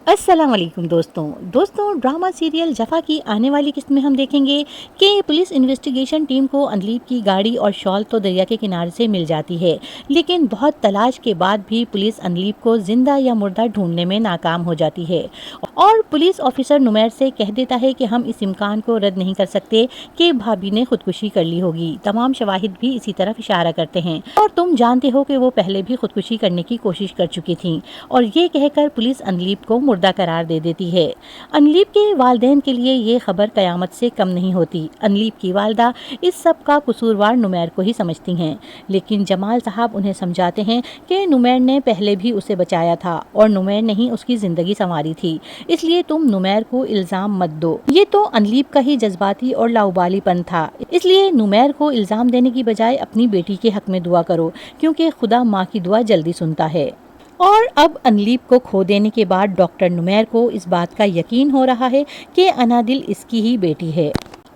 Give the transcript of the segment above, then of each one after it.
अस्सलाम वालेकुम दोस्तों ड्रामा सीरियल जफ़ा की आने वाली किस्त में हम देखेंगे कि पुलिस इन्वेस्टिगेशन टीम को अनलीप की गाड़ी और शॉल तो दरिया के किनारे से मिल जाती है, लेकिन बहुत तलाश के बाद भी पुलिस अनलीप को जिंदा या मुर्दा ढूंढने में नाकाम हो जाती है और पुलिस ऑफिसर नुमैर से कह देता है कि हम इस इम्कान को रद्द नहीं कर सकते कि भाभी ने खुदकुशी कर ली होगी। तमाम शवाहिद भी इसी तरफ इशारा करते हैं और तुम जानते हो कि वो पहले भी खुदकुशी करने की कोशिश कर चुकी थी और ये कहकर पुलिस अनलीप को मुर्दा करार दे देती है। अनलीप के वालिदैन के लिए ये खबर कयामत से कम नहीं होती। अनलीप की वालदा इस सब का कसूरवार नुमैर को ही समझती हैं, लेकिन जमाल साहब उन्हें समझाते हैं कि नुमैर ने पहले भी उसे बचाया था और नुमैर ने ही उसकी जिंदगी संवारी थी, इसलिए तुम नुमैर को इल्जाम मत दो। ये तो अनलीप का ही जज्बाती और लाउबालीपन था, इसलिए नुमैर को इल्जाम देने की बजाय अपनी बेटी के हक में दुआ करो, क्योंकि खुदा माँ की दुआ जल्दी सुनता है। और अब अनलीप को खो देने के बाद डॉक्टर नुमैर को इस बात का यकीन हो रहा है कि अनादिल इसकी ही बेटी है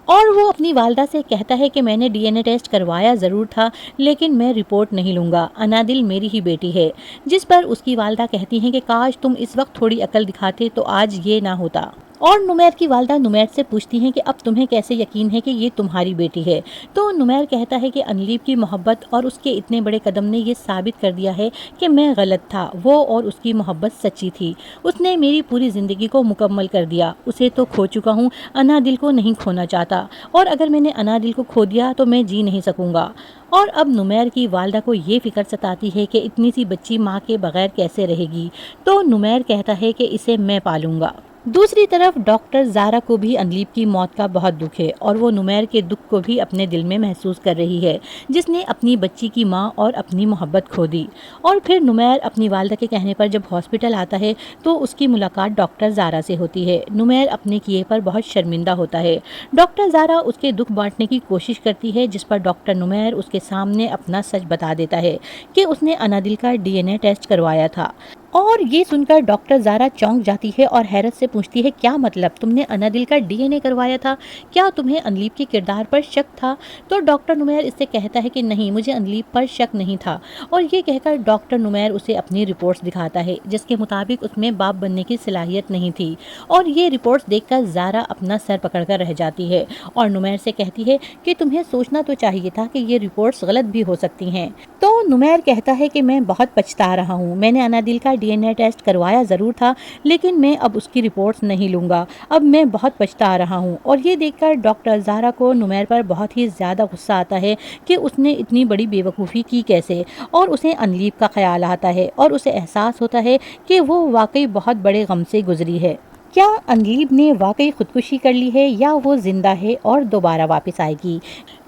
और वो अपनी वालदा से कहता है कि मैंने डीएनए टेस्ट करवाया ज़रूर था, लेकिन मैं रिपोर्ट नहीं लूँगा, अनादिल मेरी ही बेटी है। जिस पर उसकी वालदा कहती हैं कि काश तुम इस वक्त थोड़ी अकल दिखाते तो आज ये ना होता। और नुमैर की वालदा नुमैर से पूछती हैं कि अब तुम्हें कैसे यकीन है कि ये तुम्हारी बेटी है। तो नुमैर कहता है कि अनलीप की मोहब्बत और उसके इतने बड़े कदम ने ये साबित कर दिया है कि मैं गलत था। वो और उसकी मोहब्बत सच्ची थी। उसने मेरी पूरी ज़िंदगी को मुकम्मल कर दिया। उसे तो खो चुका हूँ, अनादिल को नहीं खोना चाहता, और अगर मैंने अनादिल को खो दिया तो मैं जी नहीं सकूँगा। और अब नुमैर की वालदा को ये फिक्र सताती है कि इतनी सी बच्ची माँ के बगैर कैसे रहेगी। तो नुमैर कहता है कि इसे मैं पालूंगा। दूसरी तरफ डॉक्टर ज़ारा को भी अनलीप की मौत का बहुत दुख है और वो नुमैर के दुख को भी अपने दिल में महसूस कर रही है, जिसने अपनी बच्ची की माँ और अपनी मोहब्बत खो दी। और फिर नुमैर अपनी वालदा के कहने पर जब हॉस्पिटल आता है तो उसकी मुलाकात डॉक्टर ज़ारा से होती है। नुमैर अपने किए पर बहुत शर्मिंदा होता है। डॉक्टर ज़ारा उसके दुख बांटने की कोशिश करती है, जिस पर डॉक्टर नुमैर उसके सामने अपना सच बता देता है कि उसने अनादिल का डीएनए टेस्ट करवाया था। और ये सुनकर डॉक्टर ज़ारा चौंक जाती है और हैरत से पूछती है, क्या मतलब, तुमने अनादिल का डीएनए करवाया था? क्या तुम्हें अनलीप के किरदार पर शक था? तो डॉक्टर नुमैर इससे कहता है कि नहीं, मुझे अनलीप पर शक नहीं था। और ये कहकर डॉक्टर नुमैर उसे अपनी रिपोर्ट्स दिखाता है, जिसके मुताबिक उसमें बाप बनने की सलाहियत नहीं थी। और ये रिपोर्ट्स देखकर ज़ारा अपना सर पकड़कर रह जाती है और नुमैर से कहती है कि तुम्हें सोचना तो चाहिए था कि ये रिपोर्ट्स गलत भी हो सकती हैं। तो नुमैर कहता है कि मैं बहुत पछता रहा हूँ, मैंने अनादिल का डीएनए टेस्ट करवाया ज़रूर था, लेकिन मैं अब उसकी रिपोर्ट्स नहीं लूँगा, अब मैं बहुत पछता रहा हूँ। और ये देखकर डॉक्टर ज़ारा को नुमैर पर बहुत ही ज़्यादा गुस्सा आता है कि उसने इतनी बड़ी बेवकूफ़ी की कैसे, और उसे अनलीप का ख्याल आता है और उसे एहसास होता है कि वो वाकई बहुत बड़े गम से गुजरी है। क्या अनलीप ने वाकई खुदकुशी कर ली है या वो जिंदा है और दोबारा वापस आएगी?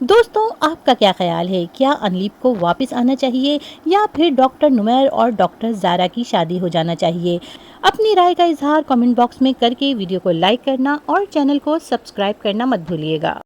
दोस्तों, आपका क्या ख्याल है? क्या अनलीप को वापस आना चाहिए या फिर डॉक्टर नुमैर और डॉक्टर ज़ारा की शादी हो जाना चाहिए? अपनी राय का इजहार कमेंट बॉक्स में करके वीडियो को लाइक करना और चैनल को सब्सक्राइब करना मत भूलिएगा।